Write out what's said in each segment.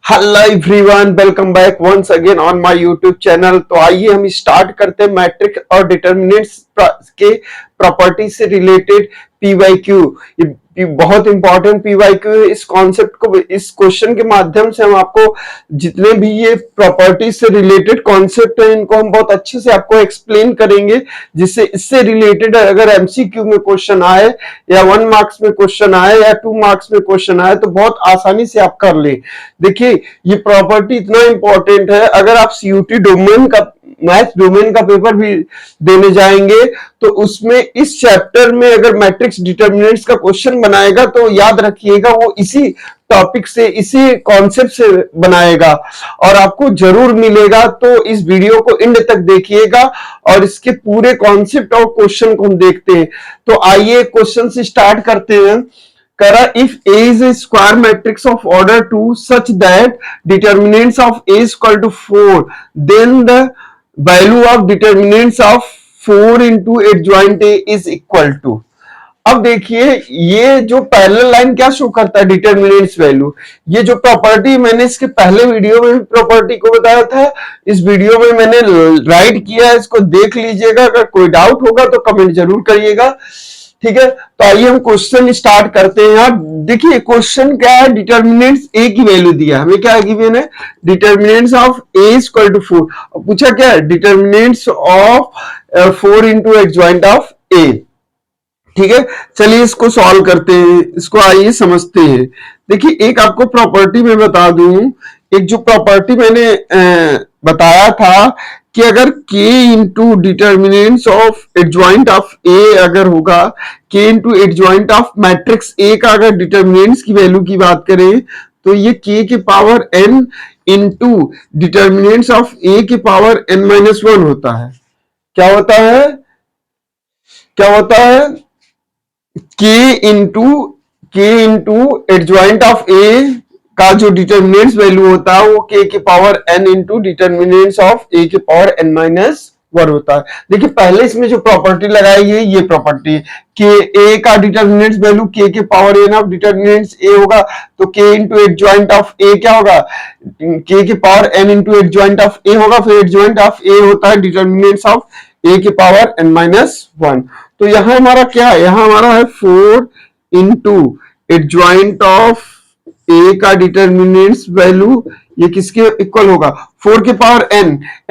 Hello everyone, welcome back once again on my YouTube channel. तो आइए हम start करते हैं मैट्रिक्स और डिटर्मिनेंट्स के प्रॉपर्टी से रिलेटेड पीवाईक्यू। ये बहुत इंपॉर्टेंट पीवाईक्यू है। इस कॉन्सेप्ट को, इस क्वेश्चन के माध्यम से हम आपको जितने भी ये प्रॉपर्टी से रिलेटेड कॉन्सेप्ट है इनको हम बहुत अच्छे से आपको एक्सप्लेन करेंगे, जिससे इससे रिलेटेड अगर एमसीक्यू में क्वेश्चन आए या 1 मार्क्स में क्वेश्चन आए या 2 मार्क्स में क्वेश्चन आए तो बहुत आसानी से आप कर ले। देखिए, ये प्रॉपर्टी इतना इंपॉर्टेंट है, अगर आप सीयूटी डोमेन का, मैथ डोमेन का पेपर भी देने जाएंगे तो उसमें इस चैप्टर में अगर मैट्रिक्स डिटर्मिनेंट्स का क्वेश्चन बनाएगा तो याद रखिएगा वो इसी टॉपिक से, इसी कॉन्सेप्ट से बनाएगा और आपको जरूर मिलेगा। तो इस वीडियो को एंड तक देखिएगा और इसके पूरे कॉन्सेप्ट और क्वेश्चन को हम देखते हैं। तो आइए क्वेश्चन से स्टार्ट करते हैं। करा if A is a square matrix of order 2 such that determinants of A is equal to 4, then the value of determinants of 4 into adjoint A is equal to। अब देखिए, ये जो पैरेलल लाइन क्या show करता है, determinants value. ये जो property मैंने इसके पहले वीडियो में भी प्रॉपर्टी को बताया था, इस वीडियो में मैंने राइट किया है, इसको देख लीजिएगा। अगर कोई डाउट होगा तो कमेंट जरूर करिएगा, ठीक है। तो आइए हम क्वेश्चन स्टार्ट करते हैं। यार देखिए, क्वेश्चन क्या है, डिटर्मिनेंट्स ए की वैल्यू दिया हमें, क्या गिवन है, determinants of A equal to 4। पूछा क्या है, determinants of 4 into adjoint of A. ठीक है, चलिए इसको सॉल्व करते हैं, इसको आइए समझते हैं। देखिए, एक आपको प्रॉपर्टी में बता दूं, एक जो प्रॉपर्टी मैंने बताया था कि अगर k into determinants of adjoint of A अगर होगा, k into adjoint of matrix A का अगर डिटर्मिनेंट्स की वैल्यू की बात करें तो ये k के power n into determinants of A के पावर n-1 होता है। क्या होता है, क्या होता है, k into adjoint of A का जो डिटर्मिनेंट्स वैल्यू होता है वो k के power n into determinants of a के पावर n-1 होता है। देखिए, पहले इसमें जो प्रॉपर्टी लगाई है ये प्रॉपर्टी कि a का डिटर्मिनेंट्स वैल्यू k के power n of determinants a होगा, तो k into adjoint of a क्या होगा, k के power n into adjoint of a होगा। फिर एडजॉइंट ऑफ a होता है डिटर्मिनेंट्स ऑफ a के पावर n-1। तो यहां हमारा क्या है, यहां हमारा है 4 इंटू एडजॉइंट ऑफ ए का डिटर्मिनेंट्स वैल्यू, ये किसके इक्वल होगा, 4 के पावर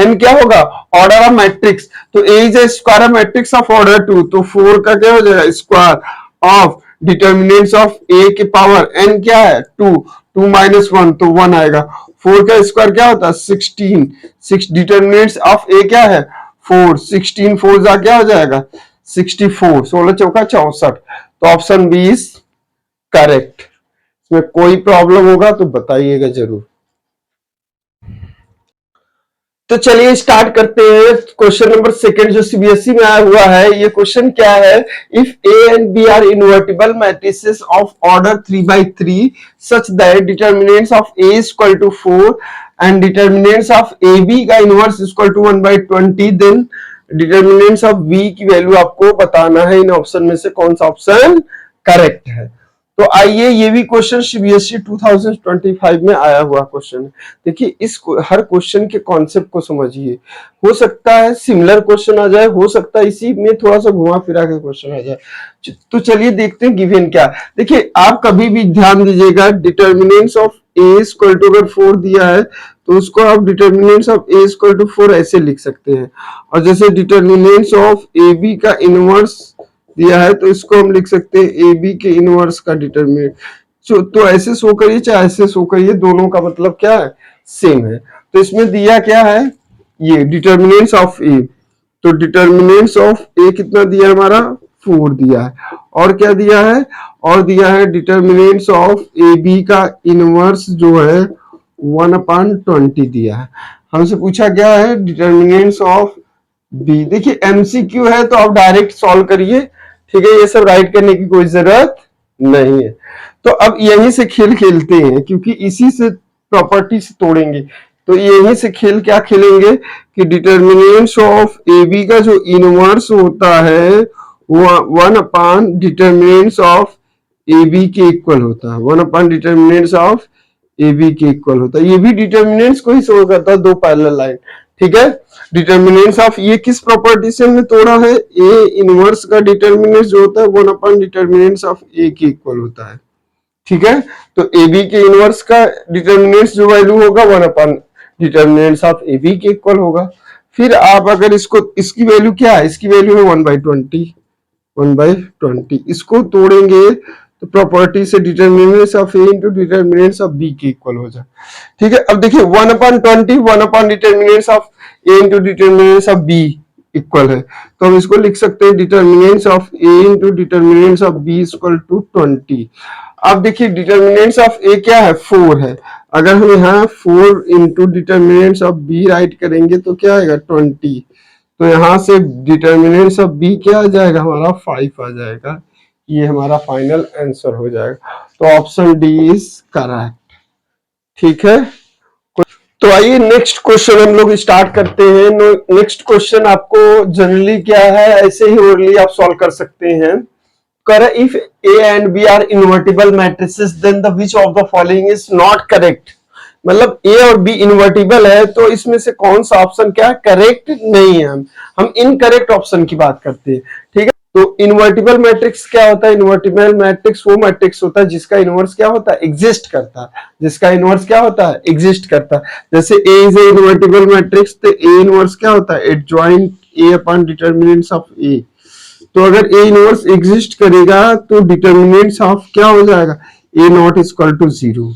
n क्या होगा, ऑर्डर ऑफ मैट्रिक्स। तो A is a square matrix of order 2, तो 4 का क्या हो जाएगा, square of determinants of A के पावर n क्या है 2 माइनस 1, तो 1 आएगा। 4 का स्क्वायर क्या होता है 16, 6 डिटर्मिनेंट्स ऑफ ए क्या है 4, 16 4 जा क्या हो जाएगा 64, 16 चौका 64। तो ऑप्शन बी इज करेक्ट। इसमें कोई प्रॉब्लम होगा तो बताइएगा जरूर। तो चलिए स्टार्ट करते हैं। क्वेश्चन नंबर सेकंड जो सीबीएसई में आया हुआ है, ये क्वेश्चन क्या है, if A and B are invertible matrices of order 3x3 such that determinants of A equal to 4 and determinants of A B का inverse equal to 1/20, then determinants of B की value आपको बताना है। इन option में से कौन सा option correct है। तो आइए, ये भी क्वेश्चन सीबीएसई 2025 में आया हुआ क्वेश्चन है। देखिए, इस हर क्वेश्चन के कॉन्सेप्ट को समझिए, हो सकता है सिमिलर क्वेश्चन आ जाए, हो सकता है इसी में थोड़ा सा घुमा फिरा के क्वेश्चन आ जाए। तो चलिए देखते हैं गिवन क्या। देखिए, आप कभी भी ध्यान दीजिएगा, determinants of A equal to अगर 4 दिया है तो उसको आप determinants of A equal to 4 ऐसे लिख सकते हैं, और जैसे डिटर्मिनेंट्स ऑफ ए बी का इनवर्स दिया है तो इसको हम लिख सकते हैं ए बी के इनवर्स का डिटर्मिनेंट। तो ऐसे शो करिए चाहे ऐसे शो करिए, दोनों का मतलब क्या है, सेम है। तो इसमें दिया क्या है, ये डिटर्मिनेंट्स ऑफ ए, तो डिटर्मिनेंट्स ऑफ ए कितना दिया है हमारा 4 दिया है, और क्या दिया है, और दिया है डिटर्मिनेंट्स ऑफ ए बी का इनवर्स जो है 1/20 दिया है। हमसे पूछा क्या है, डिटर्मिनेंट्स ऑफ बी। देखिए, एमसीक्यू है तो आप डायरेक्ट सॉल्व करिए, ठीक है, ये सब राइट करने की कोई जरूरत नहीं है। तो अब यहीं से खेल खेलते हैं, क्योंकि इसी से प्रॉपर्टी से तोड़ेंगे। तो यहीं से खेल क्या खेलेंगे कि डिटर्मिनेंट्स ऑफ ए बी का जो इनवर्स होता है वो 1/डिटर्मिनेंट्स ऑफ ए बी के इक्वल होता है, 1/डिटर्मिनेंट्स ऑफ ए बी के इक्वल होता है। ये भी डिटर्मिनेंट्स को ही शो करता है, दो पैरेलल लाइन। ठीक है, डिटर्मिनेंट्स ऑफ ये किस प्रॉपर्टी से हमने तोड़ा है, ए इनवर्स का डिटर्मिनेंट्स जो होता है 1 डिटर्मिनेंट्स ऑफ ए के इक्वल होता है। ठीक है, तो ए बी के इनवर्स का डिटर्मिनेंट्स जो वैल्यू होगा 1 डिटर्मिनेंट्स ऑफ ए बी के इक्वल होगा। फिर आप अगर इसको, इसकी वैल्यू क्या है, इसकी वैल्यू है 1/20, 1/20, इसको तोड़ेंगे तो प्रॉपर्टी से determinants of A into determinants of B के इक्वल हो जाए। ठीक है, अब देखिए 1/20 1 determinants of A into determinants of B equal है, तो हम इसको लिख सकते हैं determinants of A into determinants of B equal to 20। अब देखिए डिटर्मिनेंट्स ऑफ ए क्या है, 4 है। अगर हम यहाँ 4 into determinants of B right करेंगे तो क्या आएगा 20, तो यहाँ से डिटर्मिनेंट्स ऑफ बी क्या आ जाएगा, हमारा 5 आ जाएगा। ये हमारा फाइनल आंसर हो जाएगा। तो ऑप्शन डी इज करेक्ट। ठीक है, तो आइए नेक्स्ट क्वेश्चन हम लोग स्टार्ट करते हैं। नेक्स्ट क्वेश्चन आपको जनरली क्या है, ऐसे ही ओरली आप सॉल्व कर सकते हैं। कर if A and B are invertible matrices then the which of the following is not correct. मतलब ए और बी इन्वर्टिबल है तो इसमें से कौन सा ऑप्शन क्या है, करेक्ट नहीं है। हम इनकरेक्ट ऑप्शन की बात करते हैं। ठीक है, तो इन्वर्टिबल मैट्रिक्स क्या होता है, इन्वर्टिबल मैट्रिक्स वो मैट्रिक्स होता है जिसका इनवर्स क्या होता है, एग्जिस्ट करता है। जिसका इनवर्स क्या होता है, एग्जिस्ट करता है। जैसे A is a invertible matrix, तो ए इनवर्स क्या होता है, adjoint A upon determinants of A. तो अगर ए इनवर्स एग्जिस्ट करेगा तो डिटर्मिनेंट्स ऑफ क्या हो जाएगा, ए नॉट इक्वल टू 0।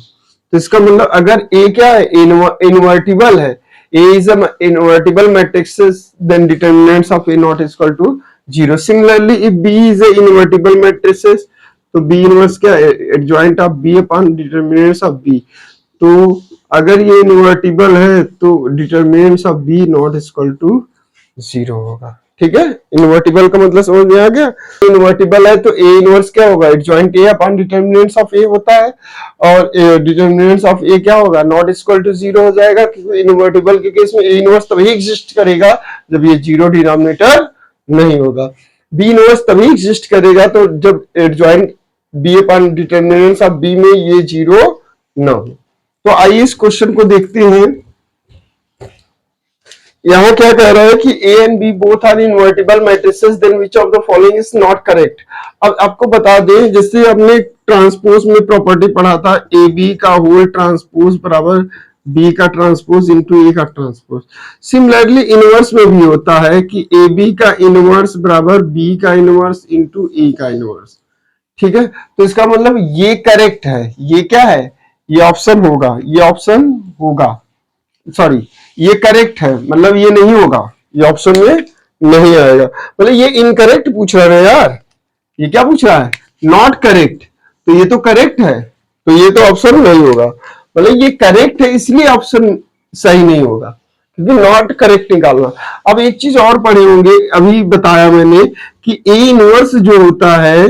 तो इसका मतलब अगर ए क्या है, इन्वर्टिबल है, A is invertible matrix, then determinants of A not equal to 0। Similarly if B is a invertible matrices, तो बी इनवर्स क्या है, adjoint of B upon determinants of B. तो अगर ये इन्वर्टिबल है तो determinants of B not equal to 0 होगा। ठीक है, इन्वर्टिबल का मतलब समझ में आ गया। इन्वर्टिबल है तो ए इनवर्स क्या होगा, adjoint A upon determinants of A होता है, और डिटर्मिनेंट्स ऑफ ए क्या होगा, नॉट इक्वल टू 0 हो जाएगा। क्योंकि इन्वर्टिबल के केस में ए इनवर्स तभी एग्जिस्ट करेगा जब ये 0 डिनोमिनेटर नहीं होगा। बी इनवर्स तभी एग्जिस्ट करेगा तो जब adjoint B upon determinants of B में ये 0 ना हो। तो आइए इस क्वेश्चन को देखते हैं। यहाँ क्या कह रहा है कि A and B both are invertible matrices, then which of the following is not correct. अब आपको बता दें, जैसे हमने ट्रांसपोज में प्रॉपर्टी पढ़ा था, ए बी का होल ट्रांसपोज बराबर बी का ट्रांसपोज इंटू ए का ट्रांसपोज। सिमिलरली इनवर्स में भी होता है कि ए बी का इनवर्स बराबर बी का इनवर्स इंटू ए का इनवर्स। ठीक है, तो इसका मतलब ये करेक्ट है, ये क्या है, ये ऑप्शन होगा, ये ऑप्शन होगा, सॉरी ये करेक्ट है, मतलब ये नहीं होगा, ये ऑप्शन में नहीं आएगा। मतलब ये इनकरेक्ट पूछ रहा है यार, ये क्या पूछ रहा है, नॉट करेक्ट। तो ये तो करेक्ट है, तो ये तो ऑप्शन नहीं होगा। मतलब ये करेक्ट है इसलिए ऑप्शन सही नहीं होगा, क्योंकि नॉट करेक्ट निकालना। अब एक चीज और पढ़े होंगे, अभी बताया मैंने कि ए इनवर्स जो होता है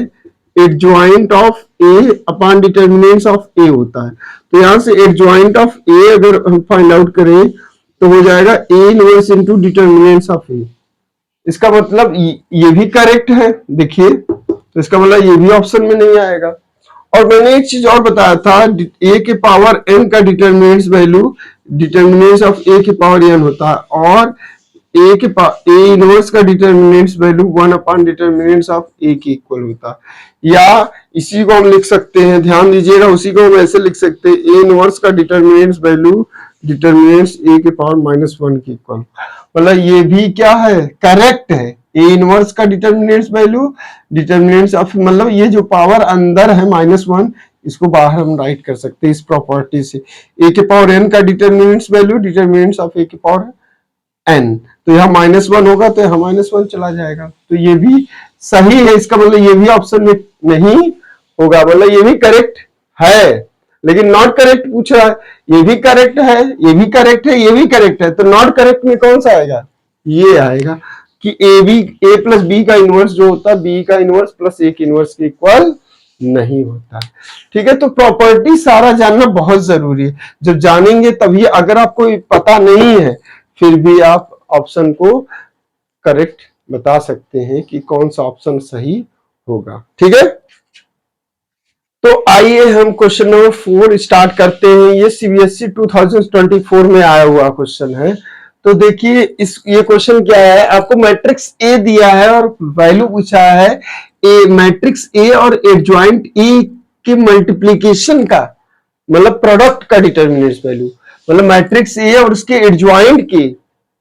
adjoint of A upon determinants of A होता है। तो यहां से एडजॉइंट ऑफ ए अगर हम फाइंड आउट करें तो हो जाएगा A inverse into determinants of A. इसका मतलब ये भी करेक्ट है, देखिए, तो इसका मतलब ये भी ऑप्शन में नहीं आएगा। और मैंने एक चीज और बताया था, ए के पावर एन का determinants value determinants of A के पावर एन होता है, और ए इनवर्स का determinants value 1 upon determinants of A के इक्वल होता है। या इसी को हम लिख सकते हैं, ध्यान दीजिएगा, उसी को हम ऐसे लिख सकते हैं, ए इनवर्स का डिटर्मिनेंट्स वैल्यू डिटर्मिनेंट्स ए के पावर -1 के इक्वल। मतलब ये भी क्या है, करेक्ट है। ए इनवर्स का डिटर्मिनेंट्स वैल्यू डिटर्मिनेंट्स ऑफ, मतलब ये जो पावर अंदर है -1, इसको बाहर हम राइट कर सकते हैं इस प्रॉपर्टी से। ए के पावर एन का determinants value determinants of A के पावर एन, तो यहाँ -1 होगा तो यहाँ -1 चला जाएगा। तो ये भी सही है, इसका मतलब ये भी ऑप्शन में नहीं होगा। मतलब ये भी करेक्ट है, लेकिन नॉट करेक्ट पूछ रहा है। ये भी करेक्ट है, ये भी करेक्ट है, ये भी करेक्ट है, तो नॉट करेक्ट में कौन सा आएगा, ये आएगा कि ए प्लस बी का इनवर्स जो होता है बी का इनवर्स प्लस ए के इनवर्स के इक्वल नहीं होता। ठीक है, तो प्रॉपर्टी सारा जानना बहुत जरूरी है। जब जानेंगे तभी, अगर आपको पता नहीं है फिर भी आप ऑप्शन को करेक्ट बता सकते हैं कि कौन सा ऑप्शन सही होगा। ठीक है, तो आइए हम क्वेश्चन नंबर 4 स्टार्ट करते हैं। ये सीबीएसई 2024 में आया हुआ क्वेश्चन है। तो देखिए ये क्वेश्चन क्या है, आपको मैट्रिक्स ए दिया है और वैल्यू पूछा है ए मैट्रिक्स ए और एडजॉइंट ए के मल्टीप्लीकेशन का, मतलब प्रोडक्ट का डिटरमिनेंट्स वैल्यू, मतलब मैट्रिक्स ए और उसके एडजॉइंट के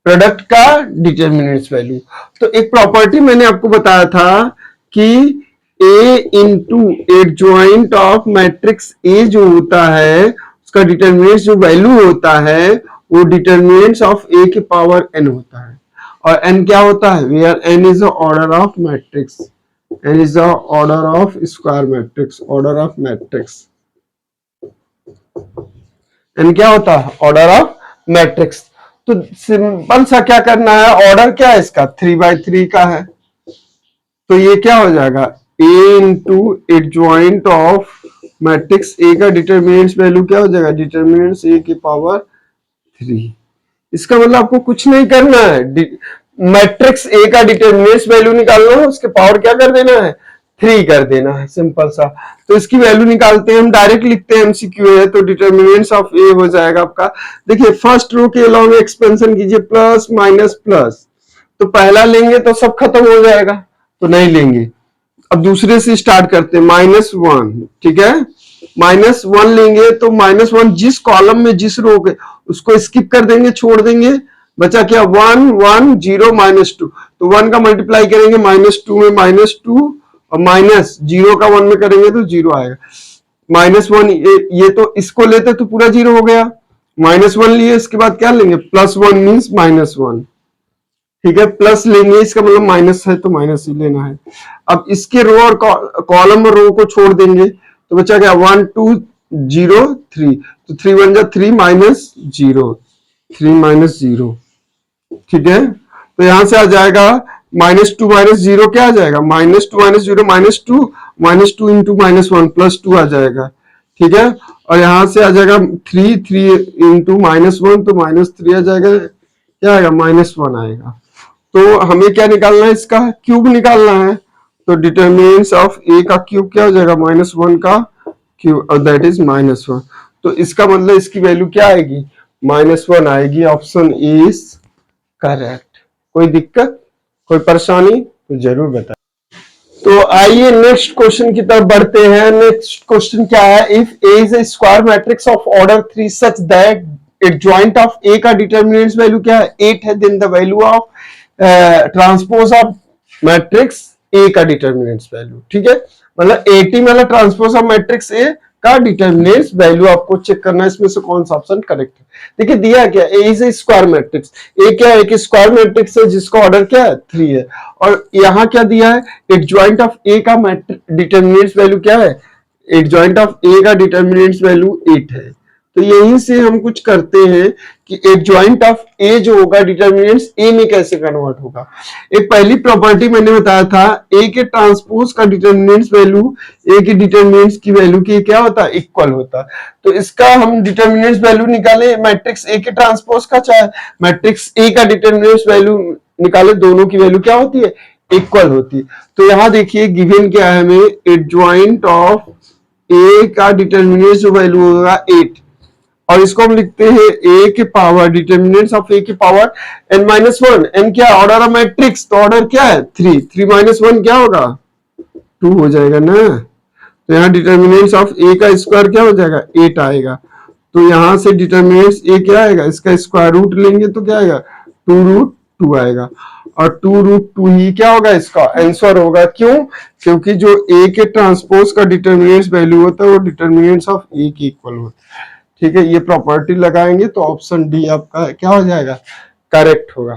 प्रोडक्ट का डिटरमिनेंट्स वैल्यू। तो एक प्रॉपर्टी मैंने आपको बताया था कि A into adjoint of matrix A जो होता है उसका डिटरमिनेंट्स जो वैल्यू होता है वो डिटरमिनेंट्स ऑफ ए के पावर एन होता है। और एन क्या होता है, where n is the order of matrix, n is the order of square matrix, order of matrix. N क्या होता है, ऑर्डर ऑफ मैट्रिक्स। तो सिंपल सा क्या करना है, ऑर्डर क्या है इसका 3/3 का है, तो ये क्या हो जाएगा A into adjoint of matrix A का डिटरमिनेंट्स वैल्यू क्या हो जाएगा, डिटरमिनेंट्स ए की पावर 3। इसका मतलब आपको कुछ नहीं करना है, मैट्रिक्स ए का डिटरमिनेंट्स वैल्यू निकालना है, उसके पावर क्या कर देना है 3 कर देना है, सिंपल सा। तो इसकी वैल्यू निकालते हैं हम, डायरेक्ट लिखते हैं, एमसीक्यू है। तो डिटरमिनेंट्स ऑफ ए हो जाएगा आपका, देखिए फर्स्ट रो के अलावा में एक्सपेंशन कीजिए, प्लस माइनस प्लस, तो पहला लेंगे तो सब खत्म हो जाएगा, तो नहीं लेंगे। अब दूसरे से स्टार्ट करते हैं, -1, ठीक है, -1 लेंगे तो -1 जिस कॉलम में जिस रो के उसको स्किप कर देंगे, छोड़ देंगे, बचा क्या 1 1 0 -2, तो 1 का मल्टीप्लाई करेंगे -2 में -2 और माइनस 0 का 1 में करेंगे तो 0 आएगा। -1 ये तो इसको लेते तो पूरा 0 हो गया, -1 लिए, इसके बाद क्या लेंगे +1 मीन्स -1, ठीक है, प्लस लेंगे, इसका मतलब माइनस है तो माइनस ही लेना है। अब इसके रो और कॉलम और रो को छोड़ देंगे तो बचा क्या 1 2 0 3, तो 3 1 जा 3 -0, 3 -0, ठीक है। तो यहां से आ जाएगा -2 -0 क्या आ जाएगा, -2 -0 -2 इंटू -1 +2 आ जाएगा, ठीक है। और यहां से आ जाएगा 3 इंटू -1 तो -3 आ जाएगा, क्या आएगा -1 आएगा। तो हमें क्या निकालना है, इसका क्यूब निकालना है। तो डिटरमिनेंट्स ऑफ ए का क्यूब क्या हो जाएगा, -1 का क्यूब, और दैट इज -1। तो इसका मतलब इसकी वैल्यू क्या आएगी, -1 आएगी। Option A is correct. कोई दिक्कत, कोई परेशानी तो जरूर बताएं। तो आइए नेक्स्ट क्वेश्चन की तरफ बढ़ते हैं। नेक्स्ट क्वेश्चन क्या है, if A is a square matrix of order 3 such that adjoint of A का डिटरमिनेंट्स वैल्यू क्या है 8 है, then the value of transpose of matrix A का डिटरमिनेंट्स वैल्यू, ठीक है, मतलब 80 मतलब ट्रांसपोज ऑफ मैट्रिक्स ए का डिटरमिनेंट्स वैल्यू आपको चेक करना है, इसमें से कौन सा ऑप्शन करेक्ट है। देखिए दिया क्या, ए इज ए स्क्वायर मैट्रिक्स, ए क्या है, एक स्क्वायर मैट्रिक्स है जिसका ऑर्डर क्या है 3 है, और यहाँ क्या दिया है, एडजॉइंट ऑफ ए का डिटरमिनेंट्स वैल्यू क्या है, एडजॉइंट ऑफ ए का डिटरमिनेंट्स वैल्यू 8 है। तो यहीं से हम कुछ करते हैं कि एडजॉइंट ऑफ ए जो होगा डिटरमिनेंट्स ए में कैसे कन्वर्ट होगा। एक पहली प्रॉपर्टी मैंने बताया था, ए के ट्रांसपोज का डिटरमिनेंट्स वैल्यू ए के डिटरमिनेंट्स की वैल्यू की क्या होता है, इक्वल होता है। तो इसका हम डिटरमिनेंट्स वैल्यू निकाले मैट्रिक्स ए के ट्रांसपोज का, चाहे मैट्रिक्स ए का डिटरमिनेंट्स वैल्यू निकाले, दोनों की वैल्यू क्या होती है, इक्वल होती है। तो यहाँ देखिए गिवन क्या है हमें, एडजॉइंट ऑफ ए का डिटरमिनेंट्स जो वैल्यू होगा 8, और इसको हम लिखते हैं ए के पावर डिटरमिनेंट्स ऑफ ए के पावर n-1, n क्या ऑर्डर ऑफ मैट्रिक्स, तो ऑर्डर क्या है 3 -1 क्या होगा 2 हो जाएगा ना। तो यहाँ डिटरमिनेंट्स ऑफ ए का स्क्वायर क्या हो जाएगा 8 आएगा। तो यहां से डिटरमिनेंट्स ए क्या आएगा, इसका स्क्वायर रूट लेंगे तो क्या आएगा 2√2 आएगा, और 2√2 ही क्या होगा इसका आंसर होगा। क्यों, क्योंकि जो ए के ट्रांसपोज का डिटरमिनेंट्स वैल्यू होता है वो डिटरमिनेंट्स ऑफ ए के इक्वल होता है, ठीक है। ये प्रॉपर्टी लगाएंगे तो ऑप्शन डी आपका क्या हो जाएगा, करेक्ट होगा,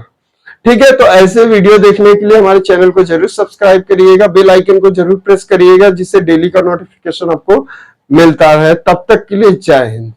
ठीक है। तो ऐसे वीडियो देखने के लिए हमारे चैनल को जरूर सब्सक्राइब करिएगा, बेल आइकन को जरूर प्रेस करिएगा, जिससे डेली का नोटिफिकेशन आपको मिलता है। तब तक के लिए जय हिंद।